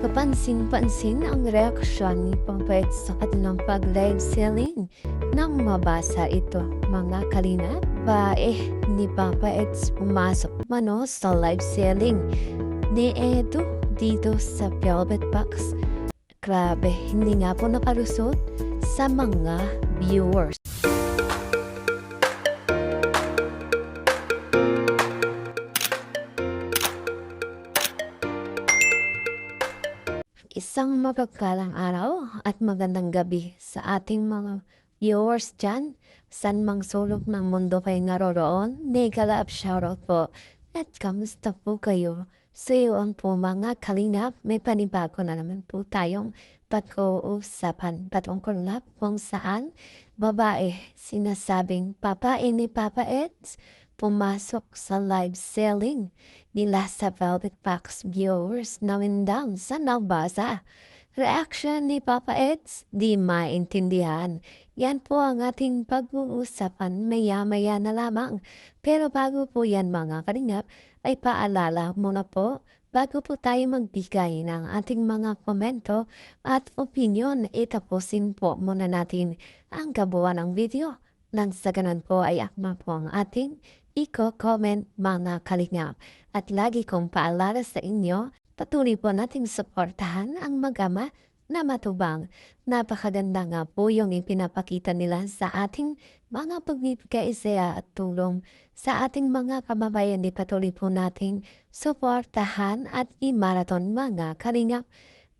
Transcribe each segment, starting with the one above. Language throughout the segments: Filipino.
Kapansin-pansin ang reaksyon ni Papa Ed sa kanilang pag-live selling. Nang mabasa ito, mga kalina, ni Papa Ed pumasok mano sa live selling ni Edo dito sa Velvet Box. Grabe, hindi nga po nakalusot sa mga viewers. Isang mapagpalang araw at magandang gabi sa ating mga viewers dyan. San mang sulok ng mundo kayo naroroon, mega love shoutout po. At kamusta po kayo? So yun po mga kalingap, may panibago na naman po tayong pag-uusapan patungkol na kung saan babae sinasabing papain ni Papa Eds pumasok sa live selling nila sa Velvet Box viewers na windang sa nabasa. Reaction ni Papa Eds, di maintindihan. Yan po ang ating pag-uusapan maya-maya na lamang. Pero bago po yan mga kalingap, ay paalala muna po, bago po tayo magbigay ng ating mga komento at opinion, itapusin po muna natin ang gabuan ng video. Nang sa ganun po ay akma po ang ating i-comment mga kalingap. At lagi kong paalala sa inyo, patuloy po nating suportahan ang mag-ama na matubang. Napakaganda nga po yung ipinapakita nila sa ating mga pagbibigay saya at tulong sa ating mga kababayan. Di patuloy po nating suportahan at i-marathon mga kalingap.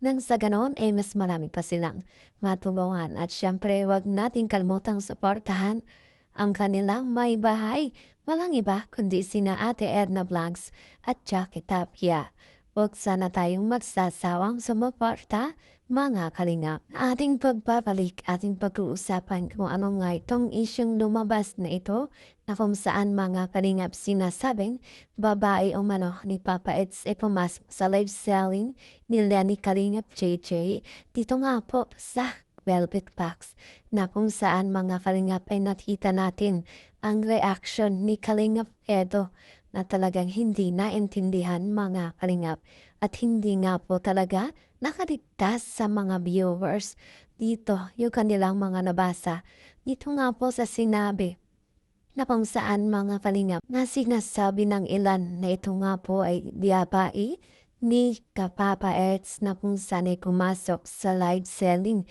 Nang sa ganoon ay mas marami pa silang matulungan. At syempre wag nating kalimutang suportahan ang kanilang may bahay. Walang iba kundi sina Ate Edna Vlogs at Jackie Tapia. Huwag sana tayong magsasawang sumuporta, mga kalingap. Ating pagbabalik, ating pag-uusapan kung ano nga itong isyong lumabas na ito na kung saan mga kalingap sinasabing babae o mano ni Papa Eds ay pumasok sa live selling nila ni Kalingap JJ. Dito nga po sa Velvet Box na kung saan mga kalingap ay nakita natin ang reaction ni Kalingap Edo na talagang hindi naintindihan mga kalingap at hindi nga po talaga nakaligtas sa mga viewers. Dito yung kanilang mga nabasa. Dito nga po sa sinabi na kung saan mga kalingap na sinasabi ng ilan na ito nga po ay diabai ni Papa Eds na kung saan ay pumasok sa live selling.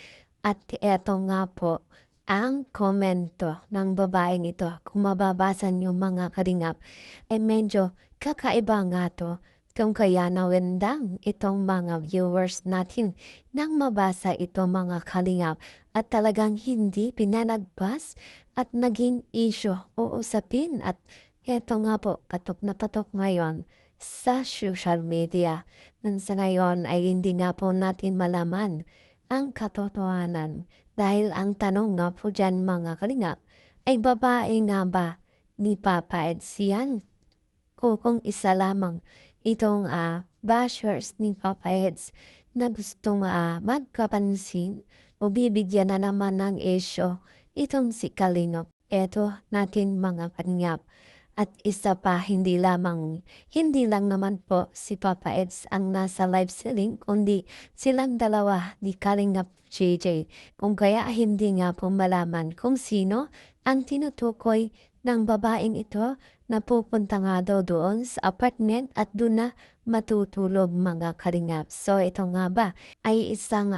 At eto nga po ang komento ng babaeng ito. Kung mababasa niyo mga kalingap, ay medyo kakaiba nga to. Kung kaya nawendang itong mga viewers natin nang mabasa ito mga kalingap at talagang hindi pinanagpas at naging issue o usapin. At eto nga po, patok na patok ngayon sa social media. Nang sa ngayon ay hindi nga po natin malaman ang katotohanan dahil ang tanong nga po dyan mga kalingap ay babae nga ba ni Papa Eds yan? O kung isa lamang itong bashers ni Papa Eds na gustong magkapansin o bibigyan na naman ng issue itong si Kalingap. Eto natin mga kalingap. At isa pa, hindi lang naman po si Papa Eds ang nasa live selling, kundi silang dalawa ni Kalingap JJ. Kung kaya hindi nga po malaman kung sino ang tinutukoy ng babaeng ito na pupunta nga daw doon sa apartment at doon na matutulog mga kalingap. So ito nga ba ay isang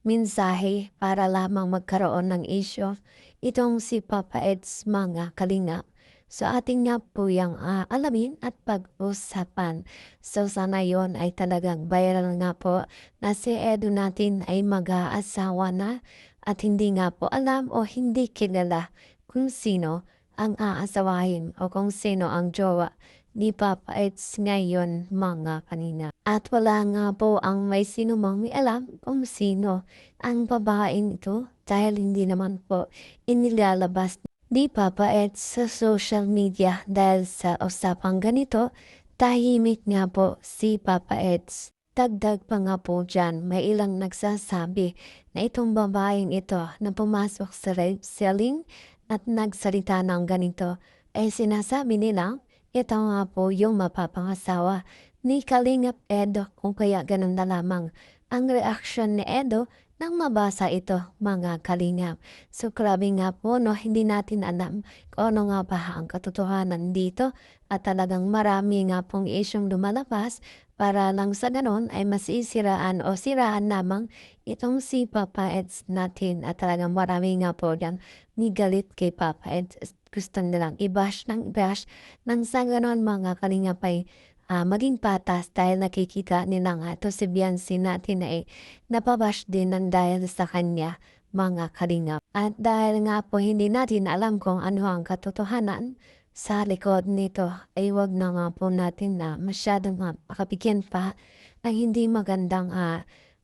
mensahe para lamang magkaroon ng issue itong si Papa Eds mga kalingap. So ating nga po yung alamin at pag-usapan. So sana yon ay talagang viral nga po na si Edo natin ay mag-aasawa na at hindi nga po alam o hindi kilala kung sino ang aasawahin o kung sino ang jowa ni Papa Eds ngayon mga kanina. At wala nga po ang may sino mang may alam kung sino ang babaeng ito dahil hindi naman po inilalabas di Papa Eds sa social media dahil sa usapang ganito, tahimik nga po si Papa Eds. Dagdag pa nga po dyan, may ilang nagsasabi na itong babaeng ito na pumasok sa live selling at nagsalita ng ganito ay sinasabi nila ito nga po yung mapapangasawa ni Kalingap Edo kung kaya ganun na lamang ang reaksyon ni Edo nang mabasa ito mga Kalingap. So grabe nga po no, hindi natin alam kung ano nga ba ang katotohanan dito at talagang marami nga pong isyong lumalabas para lang sa ganon ay masisiraan o siraan lamang itong si Papa Eds natin at talagang marami nga po dyan ni galit kay Papa Eds. Gusto nilang i-bash ng bash nang sa ganon mga Kalingap ay maging patas dahil nakikita nila nga 'to si Beyonce natin ay nababash din ng dahil sa kanya, mga kalingap. At dahil nga po hindi natin alam kung ano ang katotohanan sa likod nito, ay wag na nga po natin na masyadong makabigyan pa ng hindi magandang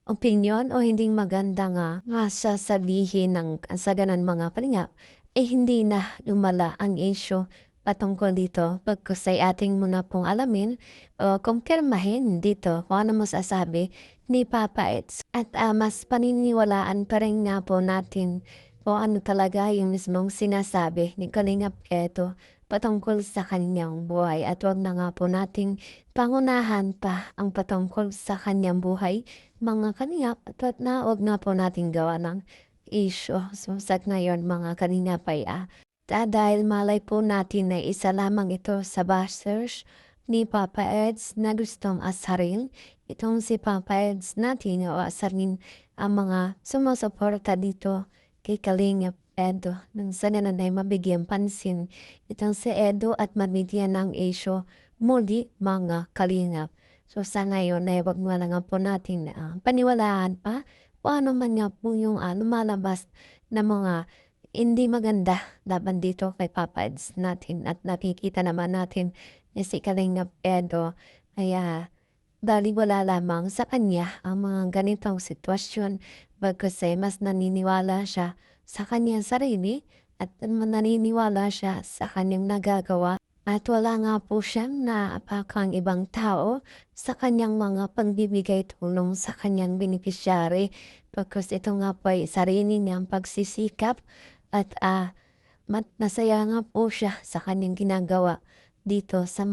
opinyon o hindi magandang sasabihin ng sa ganun mga kalingap, eh hindi na lumala ang issue patungkol dito pagkus ay ating muna pong alamin o kumpirmahin dito kung ano masasabi ni Papa Eds. At mas paniniwalaan pa rin nga po natin kung ano talaga yung mismong sinasabi ni Kalingap Eto patungkol sa kanyang buhay. At wag na nga po nating pangunahan pa ang patungkol sa kanyang buhay, mga Kalingap. At na wag na po nating gawa ng issue. So sa ngayon mga Kalingap ay dahil malay po natin na isa lamang ito sa bashers ni Papa Eds na gustong asarin itong si Papa Eds natin o asarin ang mga sumusuporta dito kay Kalingap Edo nang sa ganun ay mabigyan pansin itong si Edo at mabigyan ng issue muli mga Kalingap. So sa ngayon ay wag na lang po natin paniwalaan pa kung ano man nga po yung lumalabas na mga hindi maganda laban dito kay Papa Eds natin at nakikita naman natin na si Kalingap Edo ay balewala lamang sa kanya ang mga ganitong sitwasyon bagkus ay mas naniniwala siya sa kanyang sarili at naniniwala siya sa kanyang nagagawa at wala nga po siyang naapakang ibang tao sa kanyang mga pagbibigay tulong sa kanyang beneficiary bagkus ito nga po ay sarili niyang pagsisikap at masaya nga po siya sa kanyang ginagawa dito sa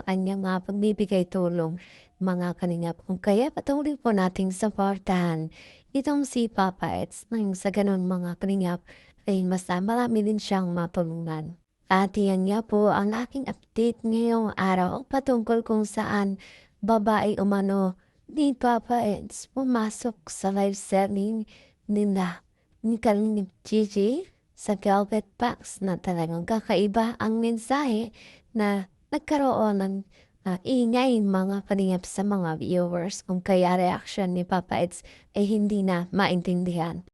kanyang pagbibigay tulong mga kalingap. Kung kaya patuloy po nating suportahan itong si Papa Eds nang sa ganun mga kalingap ay mas marami din siyang matulungan. At yan nga po ang aking update ngayong araw patungkol kung saan babae umano ni Papa Eds pumasok sa live selling nila ni Kalingap Gigi sa Velvet Box na talagang kakaiba ang mensahe na nagkaroon ng ingay mga kalingap sa mga viewers kung kaya reaksyon ni Papa Eds ay hindi na maintindihan.